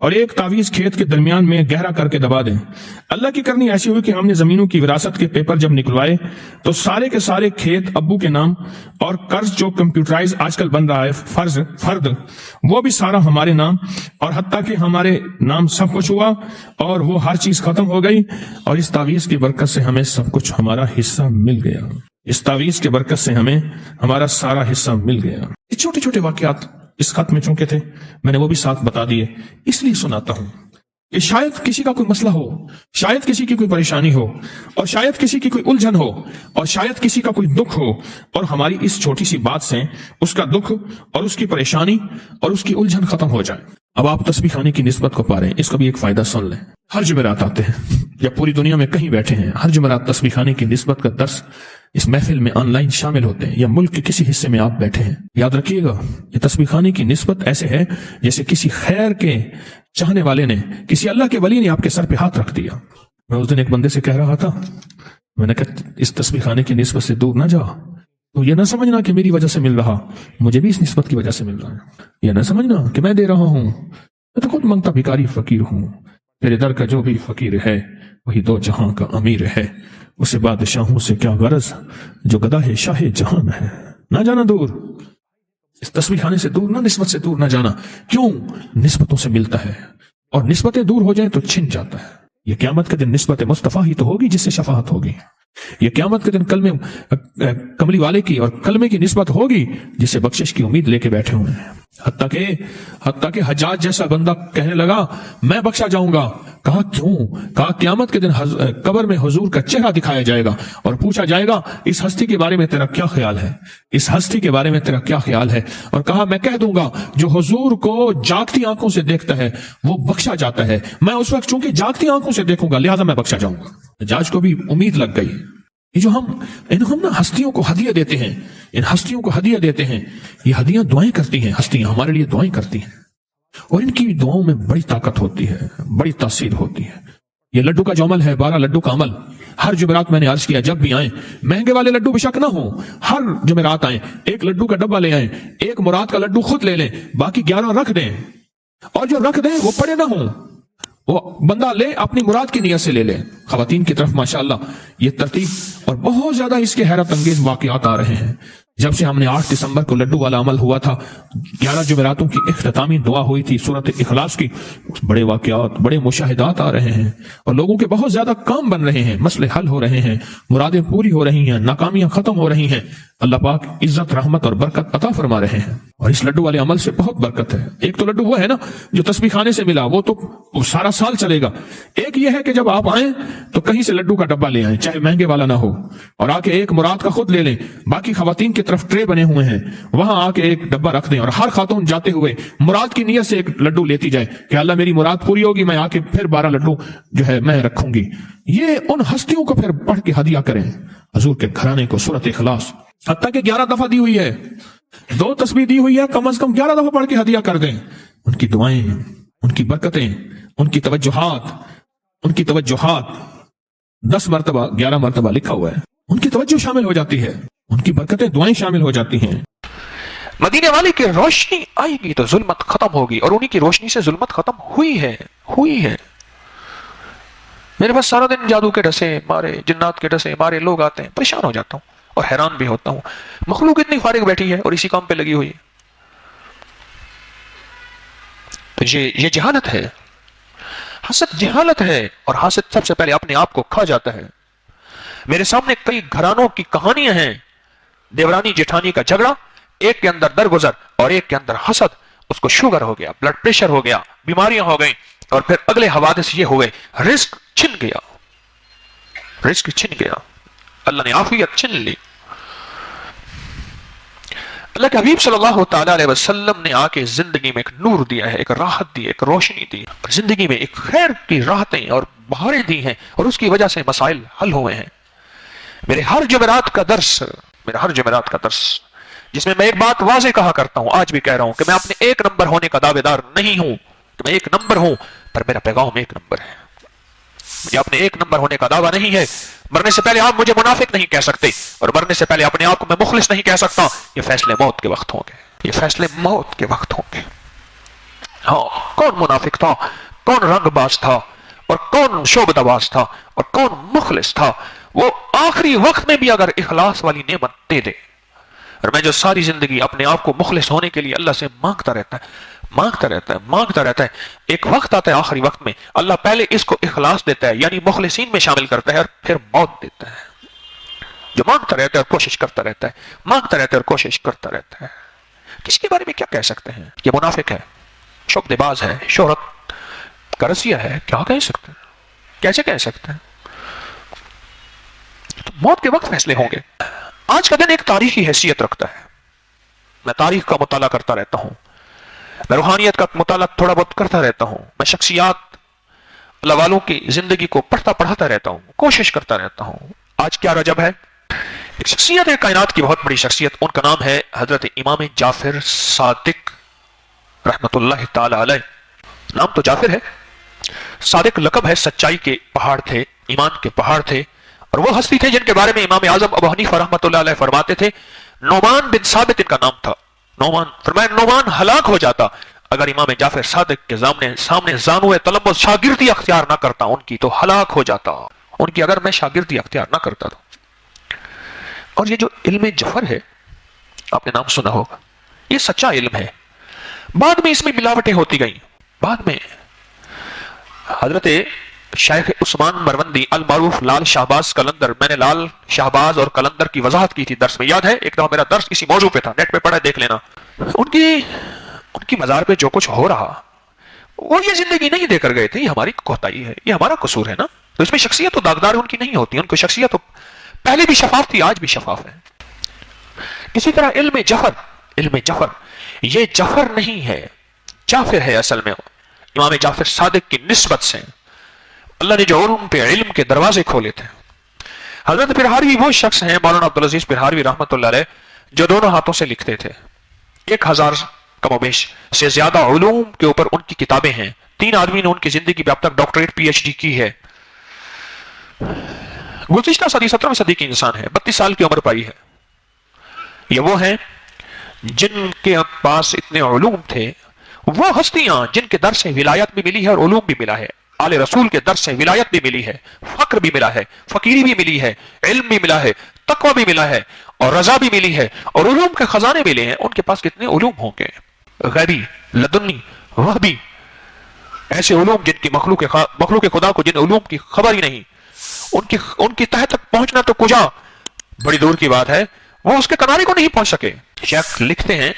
اور ایک تعویذ کھیت کے درمیان میں گہرا کر کے دبا دیں۔ اللہ کی کرنی ایسی ہوئی کہ ہم نے زمینوں کی وراثت کے پیپر جب نکلوائے تو سارے کے سارے کھیت ابو کے نام، اور قرض جو کمپیوٹرائز آج کل بن رہا ہے فرد وہ بھی سارا ہمارے نام، اور حتیٰ کہ ہمارے نام سب کچھ ہوا اور وہ ہر چیز ختم ہو گئی، اور اس تعویذ کی برکت سے ہمیں سب کچھ ہمارا حصہ مل گیا۔ اس تعویذ کے برکت سے ہمیں ہمارا سارا حصہ مل گیا۔ یہ چھوٹے چھوٹے واقعات اس خط میں چونکے تھے، میں نے وہ بھی ساتھ بتا دیے، اس لیے سناتا ہوں کہ شاید کسی کا کوئی مسئلہ ہو، شاید کسی کی کوئی پریشانی ہو، اور شاید کسی کی کوئی الجھن ہو، اور شاید کسی کا کوئی دکھ ہو، اور ہماری اس چھوٹی سی بات سے اس کا دکھ اور اس کی پریشانی اور اس کی الجھن ختم ہو جائے۔ اب آپ تسبیح خانے کی نسبت کو پا رہے ہیں، اس کا بھی ایک فائدہ سن لیں۔ ہر جمعرات آتے ہیں یا پوری دنیا میں کہیں بیٹھے ہیں، ہر جمعرات تسبیح خانے کی نسبت کا درس اس محفل میں آن لائن شامل ہوتے ہیں، یا ملک کے کسی حصے میں آپ بیٹھے ہیں، یاد رکھیے گا یہ تسبیح خانے کی نسبت ایسے ہے جیسے کسی خیر کے چاہنے والے نے، کسی اللہ کے ولی نے آپ کے سر پہ ہاتھ رکھ دیا۔ میں اس دن ایک بندے سے کہہ رہا تھا، میں نے کہا اس تسبیح خانے کی نسبت سے دور نہ جا، تو یہ نہ سمجھنا کہ میری وجہ سے مل رہا، مجھے بھی اس نسبت کی وجہ سے مل رہا ہے۔ یہ نہ سمجھنا کہ میں دے رہا ہوں، میں تو خود منگتا بھکاری فقیر ہوں، تیرے در کا جو بھی فقیر ہے وہی دو جہاں کا امیر ہے، اسے بادشاہوں سے کیا غرض جو گدا ہے شاہ جہان ہے۔ نہ جانا دور، اس تسبیح خانے سے دور نہ، نسبت سے دور نہ جانا۔ کیوں؟ نسبتوں سے ملتا ہے، اور نسبتیں دور ہو جائیں تو چھن جاتا ہے۔ یہ قیامت کے دن نسبت مصطفیٰ ہی تو ہوگی جس سے شفاعت ہوگی۔ یہ قیامت کے دن کملی والے کی اور کلمے کی نسبت ہوگی جس سے بخشش کی امید لے کے بیٹھے ہوئے ہیں۔ حتیٰ کہ حجاج جیسا بندہ کہنے لگا میں بخشا جاؤں گا۔ کہا کیوں؟ کہا قیامت کے دن قبر میں حضور کا چہرہ دکھایا جائے گا اور پوچھا جائے گا اس ہستی کے بارے میں تیرا کیا خیال ہے، اس ہستی کے بارے میں تیرا کیا خیال ہے، اور کہا میں کہہ دوں گا جو حضور کو جاگتی آنکھوں سے دیکھتا ہے وہ بخشا جاتا ہے، میں اس وقت چونکہ جاگتی آنکھوں سے دیکھوں گا لہٰذا میں بخشا جاؤں گا۔ حجاج کو بھی امید لگ گئی۔ یہ جو ہم ہستیوں کو ہدیہ دیتے ہیں، ان ہستیوں کو ہدیہ دیتے ہیں، یہ ہدیاں دعائیں کرتی ہیں، ہستیاں ہمارے لیے دعائیں کرتی ہیں، اور ان کی دعاؤں میں بڑی طاقت ہوتی ہے، بڑی تاثیر ہوتی ہے۔ یہ لڈو کا جو عمل ہے، 12 لڈو کا عمل، ہر جمعرات میں نے عرض کیا جب بھی آئیں، مہنگے والے لڈو بے شک نہ ہوں، ہر جمعرات آئیں ایک لڈو کا ڈبہ لے آئیں، ایک مراد کا لڈو خود لے لیں، باقی 11 رکھ دیں، اور جو رکھ دیں وہ پڑے نہ ہوں، وہ بندہ لے اپنی مراد کی نیت سے لے لے۔ خواتین کی طرف ماشاءاللہ یہ ترتیب اور بہت زیادہ اس کے حیرت انگیز واقعات آ رہے ہیں۔ جب سے ہم نے 8 دسمبر کو لڈو والا عمل ہوا تھا، 11 جمعراتوں کی اختتامی دعا ہوئی تھی سورۃ اخلاص کی، بڑے واقعات، بڑے مشاہدات آ رہے ہیں، اور لوگوں کے بہت زیادہ کام بن رہے ہیں، مسئلے حل ہو رہے ہیں، مرادیں پوری ہو رہی ہیں، ناکامیاں ختم ہو رہی ہیں۔ اللہ پاک عزت، رحمت اور برکت عطا فرما رہے ہیں، اور اس لڈو والے عمل سے بہت برکت ہے۔ ایک تو لڈو وہ ہے نا جو تسبیح خانے سے ملا، وہ تو سارا سال چلے گا۔ ایک یہ ہے کہ جب آپ آئیں تو کہیں سے لڈو کا ڈبہ لے آئیں، چاہے مہنگے والا نہ ہو، اور آ کے ایک مراد کا خود لے لیں، باقی خواتین کی طرف ٹرے بنے ہوئے ہیں، وہاں آ کے ایک ڈبہ رکھ دیں، اور ہر خاتون جاتے ہوئے مراد کی نیت سے ایک لڈو لیتی جائے کہ اللہ میری مراد پوری ہوگی، میں آ کے پھر 12 لڈو جو ہے میں رکھوں گی۔ یہ ان ہستیوں کو پھر پڑھ کے ہدیہ کریں، حضور کے گھرانے کو سورۃ اخلاص، حتیٰ کہ 11 دفعہ دی ہوئی ہے، 2 تسبیح دی ہوئی ہے، کم از کم 11 دفعہ پڑھ کے ہدیہ کر دیں۔ ان کی دعائیں، ان کی برکتیں، ان کی توجہات 10 مرتبہ 11 مرتبہ لکھا ہوا ہے، ان کی توجہ شامل ہو جاتی ہے، ان کی برکتیں، دعائیں شامل ہو جاتی ہیں۔ مدینے والے کی روشنی آئے گی تو ظلمت ختم ہوگی، اور انہی کی روشنی سے ظلمت ختم ہوئی ہے۔ میرے پاس سارا دن جادو کے ڈسے مارے، جنات کے ڈسے مارے لوگ آتے ہیں، پریشان ہو جاتا ہوں اور حیران بھی ہوتا ہوں، مخلوق اتنی فارغ بیٹھی ہے اور اسی کام پہ لگی ہوئی ہے۔ تو یہ جہالت ہے، حسد جہالت ہے، اور حسد سب سے پہلے اپنے آپ کو کھا جاتا ہے۔ میرے سامنے کئی گھرانوں کی کہانیاں ہیں، دیورانی جٹھانی کا جھگڑا، ایک کے اندر درگزر اور ایک کے اندر حسد، اس کو شوگر ہو گیا، بلڈ پریشر ہو گیا، بیماریاں ہو گئیں، اور پھر اگلے حوادث یہ ہوئے، رزق چھن گیا، اللہ نے عافیت چھن لی۔ اللہ کے حبیب صلی اللہ تعالی علیہ وسلم نے آ کے زندگی میں ایک نور دیا ہے، ایک راحت دی، ایک روشنی دی، زندگی میں ایک خیر کی راحتیں اور بہاریں دی ہیں، اور اس کی وجہ سے مسائل حل ہوئے ہیں۔ میرے ہر جمعرات کا درس جس میں ایک بات واضح کہا کرتا ہوں، آج بھی کہہ رہا ہوں کہ میں اپنے 1 نمبر ہونے کا دعوے دار نہیں ہوں کہ میں 1 نمبر ہوں، پر میرا پیغام 1 نمبر ہے۔ مجھے اپنے 1 نمبر ہونے کا دعویٰ نہیں ہے، مرنے سے پہلے آپ مجھے منافق نہیں کہہ سکتے، اور مرنے سے پہلے اپنے آپ کو میں مخلص نہیں کہہ سکتا۔ یہ فیصلے موت کے وقت ہوں گے، ہاں، کون منافق تھا، کون رنگ باز تھا، اور کون شعبدہ‌باز تھا، اور کون مخلص تھا، وہ آخری وقت میں بھی اگر اخلاص والی نعمت دے دے، اور میں جو ساری زندگی اپنے آپ کو مخلص ہونے کے لیے اللہ سے مانگتا رہتا ہے، ایک وقت آتا ہے آخری وقت میں اللہ پہلے اس کو اخلاص دیتا ہے، یعنی مخلصین میں شامل کرتا ہے، اور پھر موت دیتا ہے۔ جو مانگتا رہتا ہے اور کوشش کرتا رہتا ہے، مانگتا رہتا ہے اور کوشش کرتا رہتا ہے، کس کے بارے میں کیا کہہ سکتے ہیں؟ یہ منافق ہے، شعبدے باز ہے، شہرت کا رسیہ ہے، کیا کہہ سکتے ہیں؟ کیسے کہہ سکتے ہیں؟ تو موت کے وقت فیصلے ہوں گے۔ آج کا دن ایک تاریخی حیثیت رکھتا ہے۔ میں تاریخ کا مطالعہ کرتا رہتا ہوں، میں روحانیت کا مطالعہ تھوڑا بہت کرتا رہتا ہوں، میں شخصیات اللہ والوں کی زندگی کو پڑھتا رہتا ہوں، کوشش کرتا رہتا ہوں۔ آج کیا رجب ہے؟ ایک شخصیت ہے کائنات کی، بہت بڑی شخصیت، ان کا نام ہے حضرت امام جعفر صادق رحمت اللہ تعالی علیہ۔ نام تو جعفر ہے، صادق لقب ہے، سچائی کے پہاڑ تھے، ایمان کے پہاڑ تھے، اور وہ ہستی تھے جن کے بارے میں امام اعظم ابو حنیفہ رحمۃ اللہ علیہ فرماتے تھے، نعمان بن ثابت ان کا نام تھا۔ نعمان فرمایا نعمان ہلاک ہو جاتا اگر امام جعفر صادق کے سامنے زانو تلمس شاگردی اختیار نہ کرتا، ان کی تو ہلاک ہو جاتا، ان کی اگر میں شاگردی اختیار نہ کرتا تو۔ اور یہ جو علم جفر ہے، آپ نے نام سنا ہوگا، یہ سچا علم ہے۔ بعد میں اس میں ملاوٹیں ہوتی گئیں، بعد میں حضرت شیخ عثمان مروندی المعروف لال شہباز قلندر، میں نے لال شہباز اور قلندر کی وضاحت کی تھی درس میں، یاد ہے؟ ایک دفعہ میرا درس اسی موضوع پہ تھا، نیٹ پہ پڑھا دیکھ لینا۔ ان کی مزار پہ جو کچھ ہو رہا، وہ یہ زندگی نہیں دے کر گئے تھے، یہ ہماری کوتاہی ہے، یہ ہمارا قصور ہے نا۔ تو اس میں شخصیت تو داغدار ان کی نہیں ہوتی، ان کو شخصیت تو پہلے بھی شفاف تھی، آج بھی شفاف ہے۔ اسی طرح علم جفر یہ جفر نہیں ہے، جعفر ہے اصل میں، امام جعفر صادق کی نسبت سے اللہ نے جو علم پہ علم کے دروازے کھولے تھے۔ حضرت پرہاروی وہ شخص ہیں، مولانا عبدالعزیز پرہاروی رحمۃ اللہ علیہ، جو دونوں ہاتھوں سے لکھتے تھے، 1000 کم و بیش سے زیادہ علوم کے اوپر ان کی کتابیں ہیں۔ 3 آدمی نے ان کی زندگی پہ اب تک ڈاکٹریٹ پی ایچ ڈی کی ہے۔ گزشتہ صدی 17ویں صدی کی انسان ہے، 32 سال کی عمر پائی ہے۔ یہ وہ ہیں جن کے پاس اتنے علوم تھے، وہ ہستیاں جن کے در سے ولایت بھی ملی ہے اور علوم بھی ملا ہے، آل رسول کے در سے ولایت بھی ملی ہے، فقر بھی ملا ہے، فقیری بھی ملی ہے، علم بھی ملا ہے، تقوی بھی ملا ہے، اور رضا بھی ملی ہے، اور علوم کے خزانے ملے ہیں۔ ان کے پاس کتنے علوم ہوں گے، غیبی، لدنی، وہبی، ایسے علوم جن کی مخلوق خدا کو جن علوم کی خبر ہی نہیں، ان کی تہ تک پہنچنا تو کجا بڑی دور کی بات ہے، وہ اس کے کنارے کو نہیں پہنچ سکے۔ شیخ لکھتے ہیں،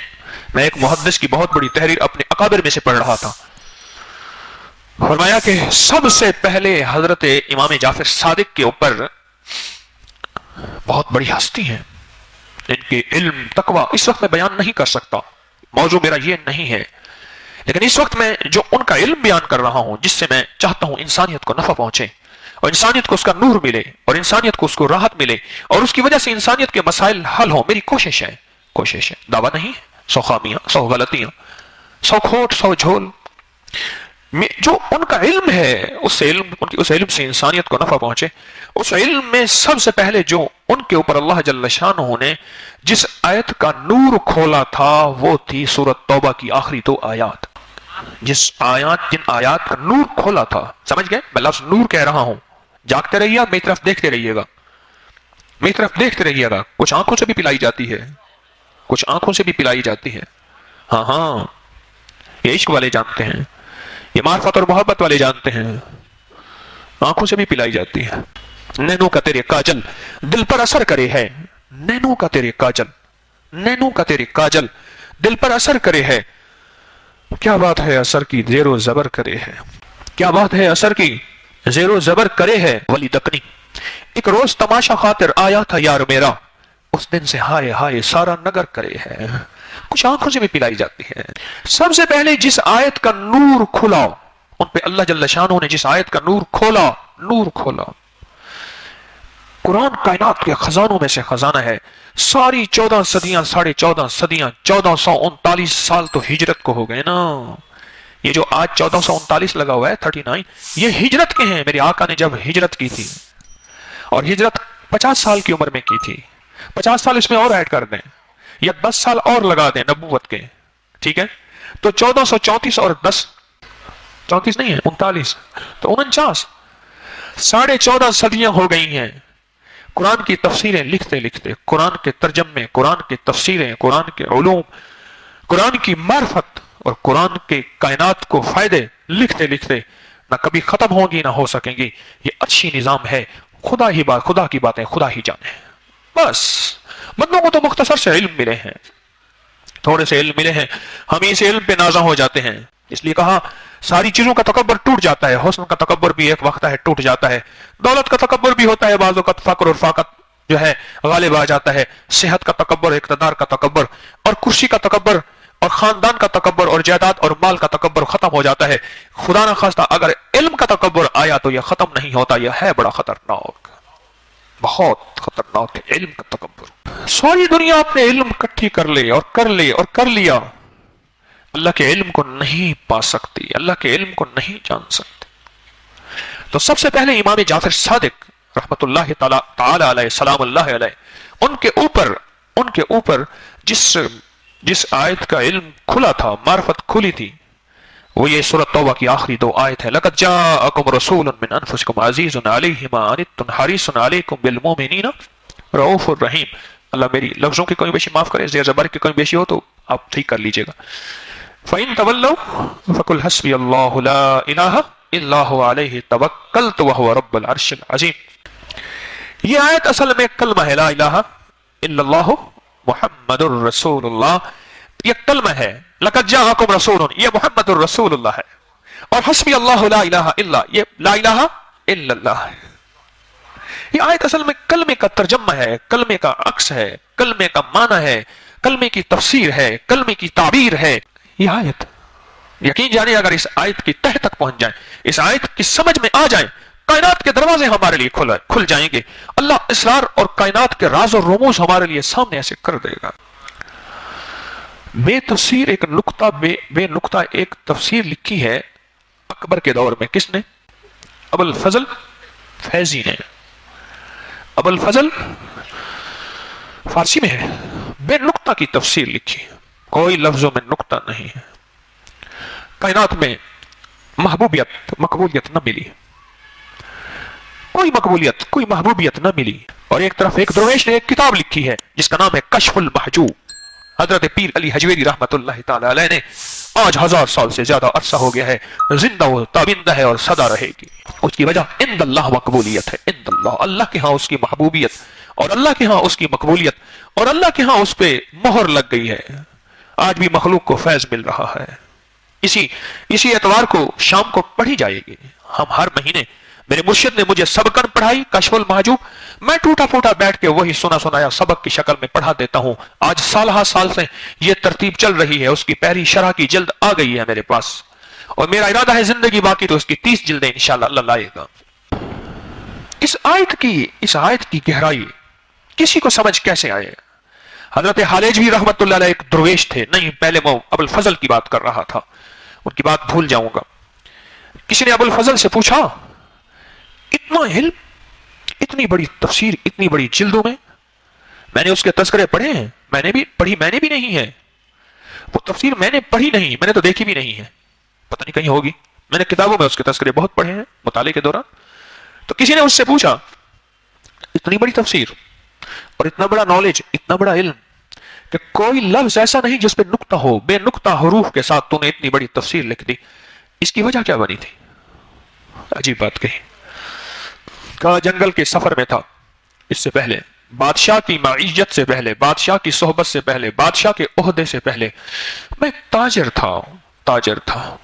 میں ایک محدث کی بہت بڑی تحریر اپنے اکابر میں سے پڑھ رہا تھا، فرمایا کہ سب سے پہلے حضرت امام جعفر صادق کے اوپر بہت بڑی ہستی ہیں جن کے علم تقوی اس وقت میں بیان نہیں کر سکتا، موضوع میرا یہ نہیں ہے، لیکن اس وقت میں جو ان کا علم بیان کر رہا ہوں، جس سے میں چاہتا ہوں انسانیت کو نفع پہنچے، اور انسانیت کو اس کا نور ملے، اور انسانیت کو اس کو راحت ملے، اور اس کی وجہ سے انسانیت کے مسائل حل ہوں، میری کوشش ہے، دعویٰ نہیں ہے، 100 خامیاں، 100 غلطیاں، 100 کھوٹ، 100 جھول، جو ان کا علم ہے، اس علم سے انسانیت کو نفع پہنچے۔ اس علم میں سب سے پہلے جو ان کے اوپر اللہ جل شانہ نے جس آیت کا نور کھولا تھا، وہ تھی سورۃ توبہ کی آخری 2 آیات۔ جن آیات کا نور کھولا تھا، سمجھ گئے؟ میں لفظ نور کہہ رہا ہوں، جاگتے رہیے، میری طرف دیکھتے رہیے گا، کچھ آنکھوں سے بھی پلائی جاتی ہے، ہاں، یہ عشق والے جانتے ہیں، یہ معرفت اور محبت والے جانتے ہیں، آنکھوں سے بھی پلائی جاتی ہے۔ نینو کا تیرے کاجل دل پر اثر کرے ہے، نینو کا تیرے کاجل دل پر اثر کرے ہے، کیا بات ہے اثر کی زیر و زبر کرے ہے، کیا بات ہے اثر کی زیر و زبر کرے ہے، ولی دکنی ایک روز تماشا خاطر آیا تھا یار میرا، اس دن سے ہائے ہائے سارا نگر کرے ہے، کچھ آنکھوں سے بھی پلائی جاتی ہے۔ سب سے پہلے جس آیت کا نور کھلا، ان پہ اللہ جل شانہ نے جس آیت کا نور کھولا، قرآن کائنات کے خزانوں میں سے خزانہ ہے۔ ساری 14 صدیاں، 14.5 صدیاں، 1439 سال تو ہجرت کو ہو گئے نا۔ یہ جو آج 1439 لگا ہوا ہے 39، یہ ہجرت کے ہیں۔ میرے آقا نے جب ہجرت کی تھی، اور ہجرت 50 سال کی عمر میں کی تھی، 50 سال اس میں اور ایڈ کر دیں یا 10 سال اور لگا دیں نبوت کے، ٹھیک ہے، تو 1434 اور 10 34 نہیں ہے 39 تو 49 14.5 صدیاں ہو گئی ہیں قرآن کی تفسیریں لکھتے لکھتے، قرآن کے ترجمے، قرآن کی تفسیریں، قرآن کے علوم، قرآن کی معرفت اور قرآن کے کائنات کو فائدے لکھتے لکھتے نہ کبھی ختم ہوں گی نہ ہو سکیں گی. یہ اچھی نظام ہے. خدا کی باتیں خدا ہی جانے. بس بندوں کو تو مختصر سے علم ملے ہیں، تھوڑے سے علم ملے ہیں، ہم اس علم پہ نازا ہو جاتے ہیں. اس لیے کہا ساری چیزوں کا تکبر ٹوٹ جاتا ہے. حسن کا تکبر بھی ایک وقت ہے ٹوٹ جاتا ہے، دولت کا تکبر بھی ہوتا ہے بعض اوقات، فقر اور فاقت جو ہے غالب آ جاتا ہے، صحت کا تکبر، اقتدار کا تکبر اور کرسی کا تکبر اور خاندان کا تکبر اور جائیداد اور مال کا تکبر ختم ہو جاتا ہے. خدا نہ خواستہ اگر علم کا تکبر آیا تو یہ ختم نہیں ہوتا. یہ ہے بڑا خطرناک، بہت خطرناک ہے علم کا تکبر. ساری دنیا اپنے علم اکٹھی کر لے اور کر لیا، اللہ کے علم کو نہیں پا سکتی، اللہ کے علم کو نہیں جان سکتی. تو سب سے پہلے امام جعفر صادق رحمت اللہ تعالی علیہ سلام اللہ علیہ، ان کے اوپر جس آیت کا علم کھلا تھا، معرفت کھلی تھی، وہ یہ سورۃ توبہ کی آخری 2 آیت ہے. لقد جاءکم رسول من انفسکم عزیز علیہ ما عنتم حریص علیکم بالمؤمنین رؤوف الرحیم. اللہ میری لفظوں کی کوئی بیشی معاف کرے، زیر زبر کی کوئی بیشی ہو تو آپ ٹھیک کر لیجئے گا. فَإِن تَوَلَّوْا فَقُلْ حَسْبِيَ اللَّهُ لَا إِلَٰهَ إِلَّا هُوَ عَلَيْهِ تَوَكَّلْتُ وَهُوَ رَبُّ الْعَرْشِ الْعَظِيمِ. یہ آیت اصل میں کلمہ ہے، لا الہ الا اللہ محمد الرسول اللہ. یہ کلمہ ہے لقد جاءکم رسول، یہ محمد الرسول اللہ ہے. اور حسبی اللہ لا الہ الا، یہ لا الہ الا اللہ ہے. یہ آیت اصل میں کلمے کا ترجمہ ہے، کلمے کا عکس ہے، کلمے کا معنی ہے، کلمے کی تفسیر ہے، کلمے کی تعبیر ہے. یہ آیت یقین جانے اگر اس آیت کی تہ تک پہنچ جائیں، اس آیت کی سمجھ میں آ جائیں، کائنات کے دروازے ہمارے لیے کھل جائیں گے. اللہ اسرار اور کائنات کے راز اور رموز ہمارے لیے سامنے ایسے کر دے گا. بے تفسیر ایک نقطہ ایک تفسیر لکھی ہے اکبر کے دور میں. کس نے؟ ابو الفضل فیضی نے. ابو الفضل فارسی میں ہے، بے نقطہ کی تفسیر لکھی، کوئی لفظوں میں نقطہ نہیں ہے. کائنات میں مقبولیت نہ ملی، کوئی مقبولیت، کوئی محبوبیت نہ ملی. اور ایک طرف ایک درویش نے ایک کتاب لکھی ہے جس کا نام ہے کشف المحجوب. حضرت پیر علی حجویری رحمت اللہ تعالی علیہ نے، آج 1000 سال سے زیادہ عرصہ ہو گیا ہے، زندہ و تابندہ ہے اور سدا رہے گی. اس کی وجہ عند اللہ مقبولیت ہے. عند اللہ کے ہاں اس کی محبوبیت، اور اللہ کے ہاں اس کی مقبولیت، اور اللہ کے ہاں اس پہ مہر لگ گئی ہے. آج بھی مخلوق کو فیض مل رہا ہے. اسی اتوار کو شام کو پڑھی جائے گی. ہم ہر مہینے، میرے مرشد نے مجھے سبقن پڑھائی کشف المحجوب، میں ٹوٹا پھوٹا بیٹھ کے وہی سنایا سبق کی شکل میں پڑھا دیتا ہوں. آج سال سے یہ ترتیب چل رہی ہے. اس کی پہلی شرح کی جلد آ گئی ہے میرے پاس، اور میرا ارادہ ہے زندگی باقی تو اس کی 30 جلدیں انشاءاللہ اللہ لائے گا. اس آیت کی گہرائی کسی کو سمجھ کیسے آئے؟ حضرت حالیجوی رحمت اللہ علیہ ایک درویش تھے. نہیں، پہلے میں ابو الفضل کی بات کر رہا تھا، ان کی بات بھول جاؤں گا. کسی نے ابو الفضل سے پوچھا، اتنا علم، اتنی بڑی تفسیر، اتنی بڑی جلدوں میں نے اس کے تذکرے پڑھے ہیں. میں نے بھی نہیں ہے وہ تفسیر، میں نے پڑھی نہیں، میں نے تو دیکھی بھی نہیں ہے، پتہ نہیں کہیں ہوگی. میں نے کتابوں میں اس کے تذکرے بہت پڑھے ہیں مطالعے کے دوران. تو کسی نے اس سے پوچھا، اتنی بڑی تفسیر اور اتنا بڑا نالج، اتنا بڑا علم، کہ کوئی لفظ ایسا نہیں جس پہ نقطہ ہو، بے نقطہ حروف کے ساتھ تو نے اتنی بڑی تفسیر لکھ دی، اس کی وجہ کیا بنی تھی؟ عجیب بات کہی. کہا جنگل کے سفر میں تھا، اس سے پہلے بادشاہ کی معیشت سے پہلے، بادشاہ کی صحبت سے پہلے، بادشاہ کے عہدے سے پہلے میں تاجر تھا.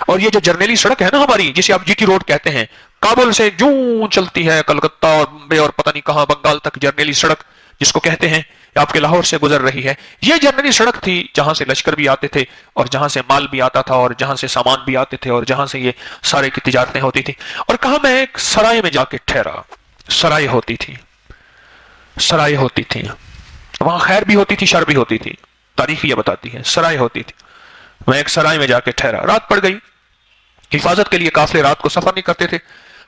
اور یہ جو جرنیلی سڑک ہے نا ہماری، جسے آپ جی ٹی روڈ کہتے ہیں، کابل سے جوں چلتی ہے کلکتہ اور بمبے اور پتہ نہیں کہاں بنگال تک جرنیلی سڑک جس کو کہتے ہیں، آپ کے لاہور سے گزر رہی ہے. یہ جرنیلی سڑک تھی جہاں سے لشکر بھی آتے تھے، اور جہاں سے مال بھی آتا تھا، اور جہاں سے سامان بھی آتے تھے، اور جہاں سے یہ سارے کی تجارتیں ہوتی تھی. اور کہاں میں ایک سرائے میں جا کے ٹھہرا. سرائے ہوتی تھی وہاں، خیر بھی ہوتی تھی، شر بھی ہوتی تھی. تاریخ یہ بتاتی ہے سرائے ہوتی تھی. میں ایک سرائے میں جا کے ٹھہرا. رات پڑ گئی. حفاظت کے لیے قافلے رات کو سفر نہیں کرتے تھے.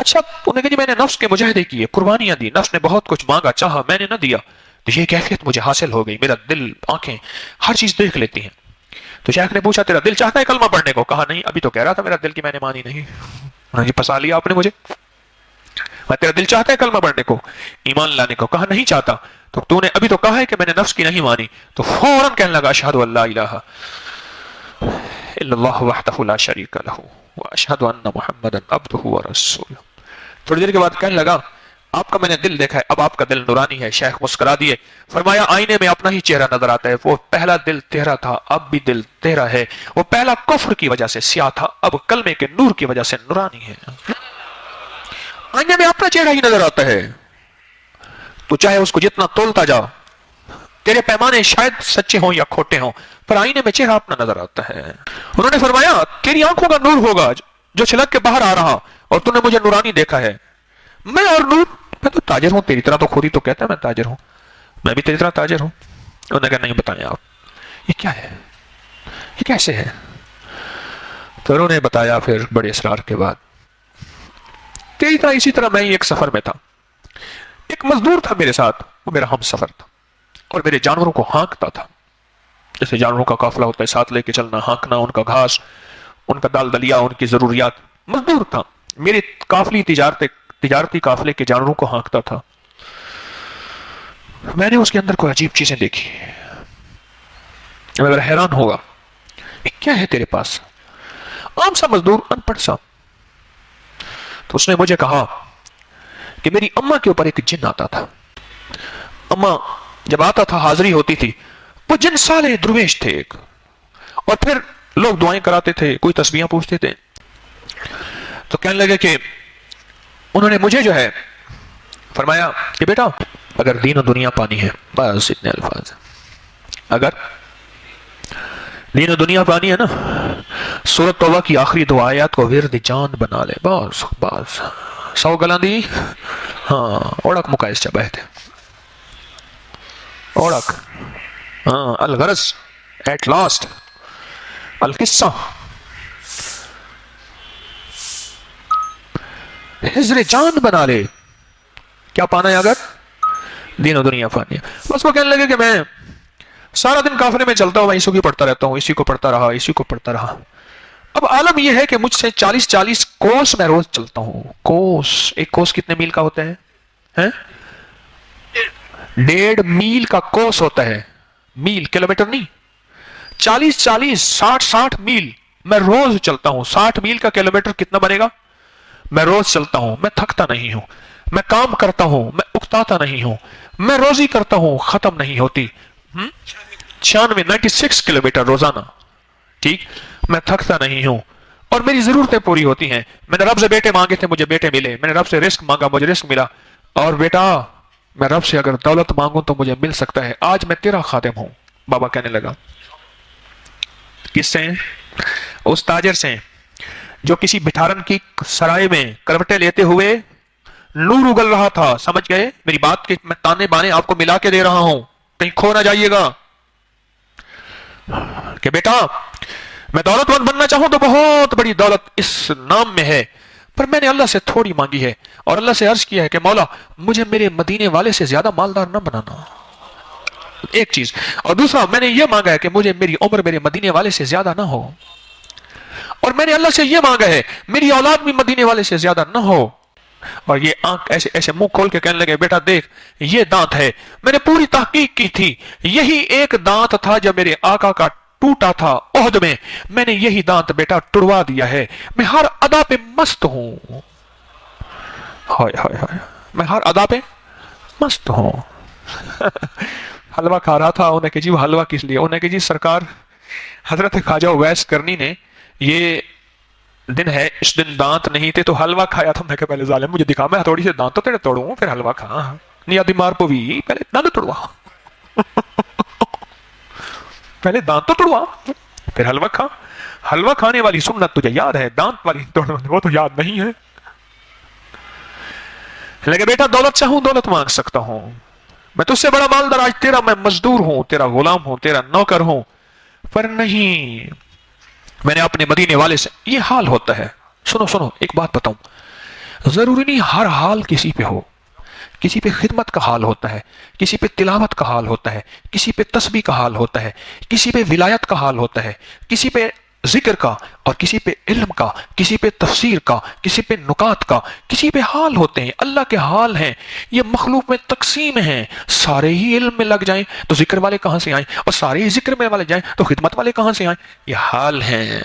اچھا انہوں نے کہا جی میں نے نفس کے مجاہدے کیے، قربانیاں دی، نفس نے بہت کچھ مانگا چاہا، میں نے نہ دیا، تو یہ کیفیت مجھے حاصل ہو گئی، میرا دل آنکھیں ہر چیز دیکھ لیتی ہیں۔ تو شیخ نے پوچھا تیرا دل چاہتا ہے کلمہ پڑھنے کو؟ کہا نہیں، ابھی تو کہہ رہا تھا میرا دل کی میں نے مانی نہیں۔ انہوں نے جی پھنسا لیا آپ نے مجھے، میں تیرا دل چاہتا ہے کلمہ پڑھنے کو، ایمان لانے کو؟ کہا نہیں چاہتا۔ تو نے ابھی تو کہا ہے کہ میں نے نفس کی نہیں مانی۔ تو فوراً کہنے لگا اشہد ان لا الہ الا اللہ وحدہ لا شریک لہ واشہد ان محمدا عبدہ ورسولہ۔ تھوڑی دیر کے بعد کہنے لگا آپ کا میں نے دل دیکھا ہے، اب آپ کا دل نورانی ہے۔ شیخ مسکرا دیے، فرمایا آئینے میں اپنا ہی چہرہ نظر آتا ہے، وہ پہلا دل تیرا تھا اب بھی دل تیرا ہے، وہ پہلا کفر کی وجہ سے سیاہ تھا اب کلمے کے نور کی وجہ سے نورانی ہے۔ آئینے میں اپنا چہرہ ہی نظر آتا ہے، تو چاہے اس کو جتنا تولتا جا، تیرے پیمانے شاید سچے ہوں یا کھوٹے ہوں، پر آئینے میں چہرہ اپنا نظر آتا ہے۔ انہوں نے فرمایا تیری آنکھوں کا نور ہوگا جو چھلک کے باہر آ رہا، اور تو نے مجھے نورانی دیکھا ہے۔ میں اور نور، میں تو تاجر ہوں تیری طرح، تو خود ہی تو کہتا ہے میں تاجر ہوں، میں بھی تیری طرح تاجر ہوں۔ انہوں نے کہا نہیں بتائیں آپ یہ کیا ہے، یہ کیسے ہے؟ تو انہوں نے بتایا پھر بڑے اصرار کے بعد، تیری طرح اسی طرح میں ایک سفر میں تھا، ایک مزدور تھا میرے ساتھ، وہ میرا ہم سفر تھا، اور میرے جانوروں کو ہانکتا تھا، جیسے جانوروں کا قافلہ ہوتا ہے ساتھ لے کے چلنا، ہانکنا، ان کا گھاس، ان کا دال دلیا، ان کی ضروریات۔ مزدور تھا، میرے تجارتی قافلے کے جانوروں کو ہانکتا تھا۔ میں نے اس کے اندر کوئی عجیب چیزیں دیکھی، میں حیران ہوگا کیا ہے تیرے پاس؟ عام سا مزدور، ان پڑھ سا۔ تو اس نے مجھے کہا کہ میری اماں کے اوپر ایک جن آتا تھا، اماں جب آتا تھا حاضری ہوتی تھی، وہ جن سالے درویش تھے ایک، اور پھر لوگ دعائیں کراتے تھے، کوئی تسبیحاں پوچھتے تھے۔ تو کہنے لگے کہ انہوں نے مجھے جو ہے فرمایا کہ بیٹا اگر دین و دنیا پانی ہے، بس اتنے الفاظ، اگر دین و دنیا پانی ہے نا، سورۃ توبہ کی آخری دو آیات کو ورد جان بنا لے، بس بس 100 گلاں دی ہاں اوڑک مکائس چا بہتے اوڑک، ہاں الغرض ایٹ لاسٹ القصہ حضر جان بنا لے۔ کیا پانا ہے؟ اگر دین و دنیا پانی ہے۔ بس وہ کہنے لگے کہ میں سارا دن کافرے میں چلتا ہوں، میں اسی کو پڑھتا رہتا ہوں، اسی کو پڑھتا رہا، اسی کو پڑھتا رہا۔ اب عالم یہ ہے کہ مجھ سے 40 کوس میں روز چلتا ہوں۔ کوس، ایک کوس کتنے میل کا ہوتا ہے؟ 1.5 میل کا کوس ہوتا ہے، میل کلومیٹر نہیں، 40 60 میل میں روز چلتا ہوں۔ 60 میل کا کلومیٹر کتنا بنے گا؟ میں روز چلتا ہوں، میں تھکتا نہیں ہوں، میں کام کرتا ہوں، میں اکتاتا نہیں ہوں، میں روزی کرتا ہوں، ختم نہیں ہوتی، 96 کلومیٹر روزانہ، ٹھیک، میں تھکتا نہیں ہوں، اور میری ضرورتیں پوری ہوتی ہیں۔ میں نے رب سے بیٹے مانگے تھے، مجھے بیٹے ملے، میں نے رب سے رزق مانگا، مجھے رزق ملا، اور بیٹا میں رب سے اگر دولت مانگوں تو مجھے مل سکتا ہے، آج میں تیرا خادم ہوں۔ بابا کہنے لگا کس سے؟ اس تاجر سے جو کسی بٹھارن کی سرائے میں کروٹیں لیتے ہوئے نور اگل رہا تھا۔ سمجھ گئے میری بات کہ میں تانے بانے آپ کو ملا کے دے رہا ہوں، کہیں کھو نہ جائیے گا کہ بیٹا میں دولت مند بننا چاہوں تو بہت بڑی دولت اس نام میں ہے، پر میں نے اللہ سے تھوڑی مانگی ہے، اور اللہ سے عرض کیا ہے کہ مولا مجھے میرے مدینے والے سے زیادہ مالدار نہ بنانا، ایک چیز، اور دوسرا میں نے یہ مانگا ہے کہ مجھے میری عمر میرے مدینے والے سے زیادہ نہ ہو، اور میں نے اللہ سے یہ مانگا ہے میری اولاد بھی مدینے والے سے زیادہ نہ ہو۔ اور یہ آنکھ ایسے منہ کھول کے کہنے لگے بیٹا دیکھ یہ دانت ہے، میں نے پوری تحقیق کی تھی، یہی ایک دانت تھا جب میرے آقا کا ٹوٹا تھا احد میں نے یہی دانت بیٹا ٹڑوا دیا ہے، میں ہر ادا پہ مست ہوں، ہائے ہائے ہائے میں ہر ادا پہ مست ہوں۔ حلوہ کھا رہا تھا، انہیں کہ جی وہ حلوہ کس لیے؟ انہیں کہ جی سرکار حضرت خواجہ اویس کرنی نے یہ دن ہے، اس دن دانت نہیں تھے تو حلوہ کھایا تھا۔ میں کہ پہلے ظالم مجھے دکھا، میں تھوڑی سے دانت تو تیرے توڑوں پھر حلوہ کھا، نیا بیمار پوی پہلے دانت توڑوا، پہلے دانت تو توڑوا پھر حلوہ کھا۔ حلوہ کھانے والی سنت تجھے یاد ہے، دانت والی توڑنے وہ تو یاد نہیں ہے۔ لیکن بیٹا دولت چاہوں دولت مانگ سکتا ہوں، میں تجھ سے بڑا مالدار، آج تیرا میں مزدور ہوں، تیرا غلام ہوں، تیرا نوکر ہوں، پر نہیں میں نے اپنے مدینے والے سے یہ حال ہوتا ہے۔ سنو ایک بات بتاؤں، ضروری نہیں ہر حال کسی پہ ہو. کسی پہ خدمت کا حال ہوتا ہے, کسی پہ تلاوت کا حال ہوتا ہے, کسی پہ تسبیح کا حال ہوتا ہے, کسی پہ ولایت کا حال ہوتا ہے, کسی پہ ذکر کا, اور کسی پہ علم کا, کسی پہ تفسیر کا, کسی پہ نکات کا, کسی پہ حال ہوتے ہیں. اللہ کے حال ہیں, یہ مخلوق میں تقسیم ہیں. سارے ہی علم میں لگ جائیں تو ذکر والے کہاں سے آئیں, اور سارے ہی ذکر میں والے جائیں تو خدمت والے کہاں سے آئیں؟ یہ حال ہیں.